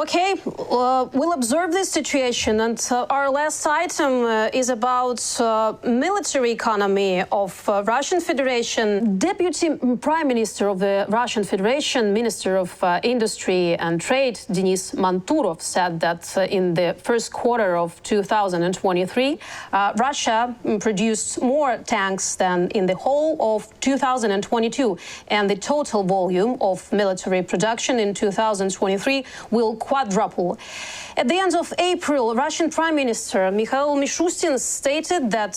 Okay, we'll observe this situation, and our last item is about military economy of Russian Federation. Deputy Prime Minister of the Russian Federation, Minister of Industry and Trade, Denis Manturov, said that in the first quarter of 2023, Russia produced more tanks than in the whole of 2022, and the total volume of military production in 2023 will quadruple. At the end of April, Russian Prime Minister Mikhail Mishustin stated that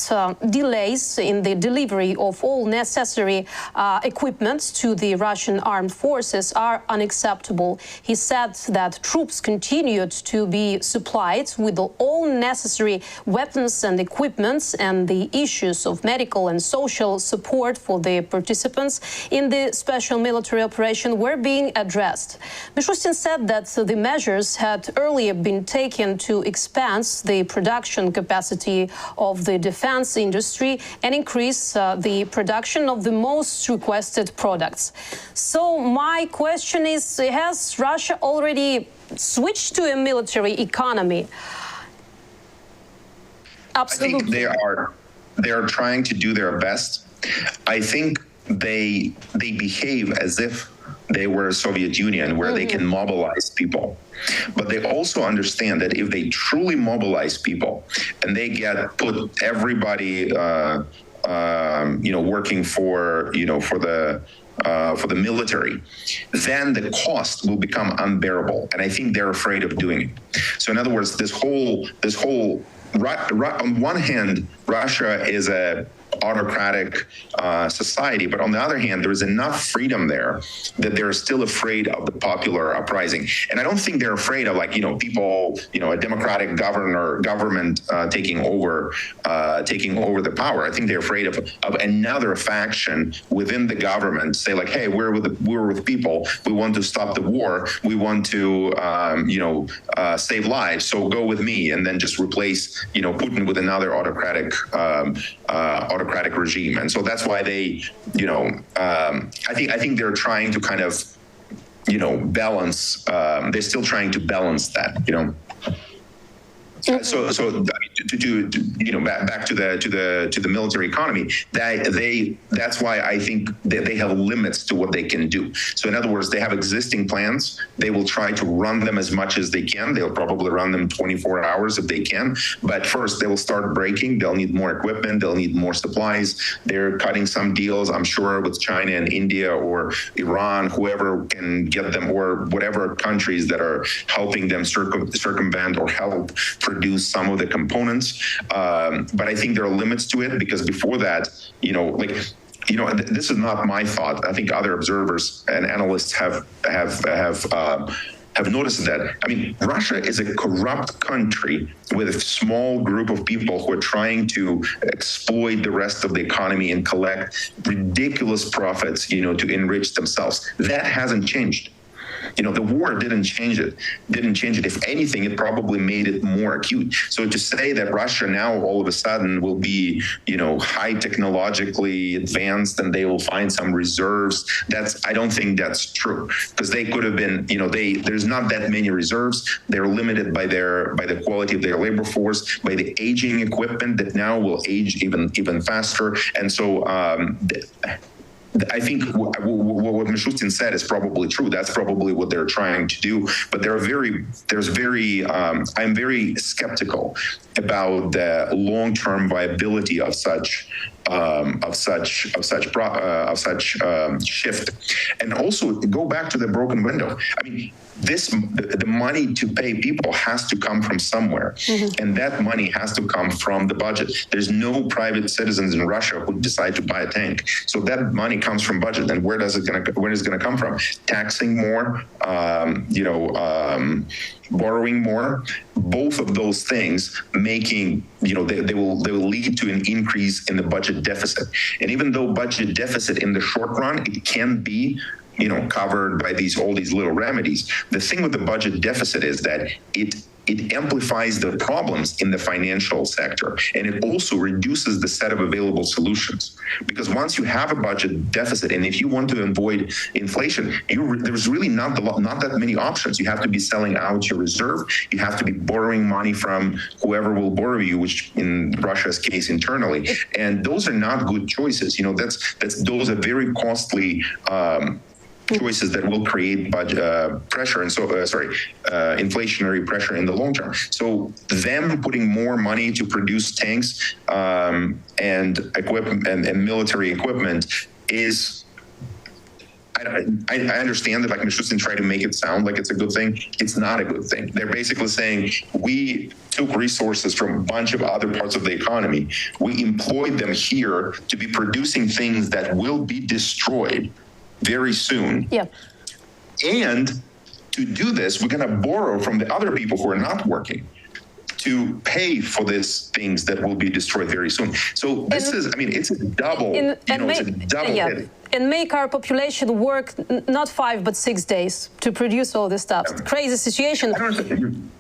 delays in the delivery of all necessary equipment to the Russian armed forces are unacceptable. He said that troops continued to be supplied with all necessary weapons and equipment, and the issues of medical and social support for the participants in the special military operation were being addressed. Mishustin said that the measures had earlier been taken to expand the production capacity of the defense industry and increase the production of the most requested products. So my question is, has Russia already switched to a military economy? Absolutely. I think they are trying to do their best. I think they behave as if they were a Soviet Union, where they can mobilize people. But they also understand that if they truly mobilize people and they put everybody, working for the military, then the cost will become unbearable. And I think they're afraid of doing it. So in other words, this whole on one hand, Russia is a autocratic society, but on the other hand, there is enough freedom there that they're still afraid of the popular uprising. And I don't think they're afraid of people, a democratic government taking over the power. I think they're afraid of another faction within the government say hey, we're with people. We want to stop the war. We want to save lives. So go with me, and then just replace Putin with another autocratic regime. And so that's why they, I think they're trying to kind of, balance. They're still trying to balance that, So back to the military economy, that's why I think that they have limits to what they can do. So in other words, they have existing plans. They will try to run them as much as they can. They'll probably run them 24 hours if they can. But first, they will start breaking. They'll need more equipment. They'll need more supplies. They're cutting some deals, I'm sure, with China and India or Iran, whoever can get them, or whatever countries that are helping them circumvent or help produce some of the components. But I think there are limits to it, because before that, this is not my thought. I think other observers and analysts have noticed that. I mean, Russia is a corrupt country with a small group of people who are trying to exploit the rest of the economy and collect ridiculous profits, to enrich themselves. That hasn't changed. The war didn't change it. If anything, it probably made it more acute. So to say that Russia now all of a sudden will be, high technologically advanced and they will find some reserves, I don't think that's true, because they could have been, there's not that many reserves. They're limited by the quality of their labor force, by the aging equipment that now will age even faster. And so I think what Mishustin said is probably true. That's probably what they're trying to do. But I'm very skeptical about the long-term viability of such shift. And also go back to the broken window. I mean, the money to pay people has to come from somewhere, and that money has to come from the budget. There's no private citizens in Russia who decide to buy a tank, so that money comes from budget. And where is it going to come from? Taxing more, borrowing more. Both of those things making, they will lead to an increase in the budget deficit. And even though budget deficit in the short run, it can be covered by all these little remedies. The thing with the budget deficit is that it it amplifies the problems in the financial sector, and it also reduces the set of available solutions. Because once you have a budget deficit, and if you want to avoid inflation, there's really not that many options. You have to be selling out your reserve. You have to be borrowing money from whoever will borrow you, which in Russia's case internally, and those are not good choices. Those are very costly choices that will create budget pressure and inflationary pressure in the long term. So them putting more money to produce tanks and equipment and military equipment is. I understand that, like Mishustin tried to make it sound like it's a good thing. It's not a good thing. They're basically saying we took resources from a bunch of other parts of the economy. We employed them here to be producing things that will be destroyed very soon. Yeah. And to do this, we're going to borrow from the other people who are not working to pay for these things that will be destroyed very soon. So this it's a double, it's a double hit. And make our population work not 5 but 6 days to produce all this stuff. Crazy situation.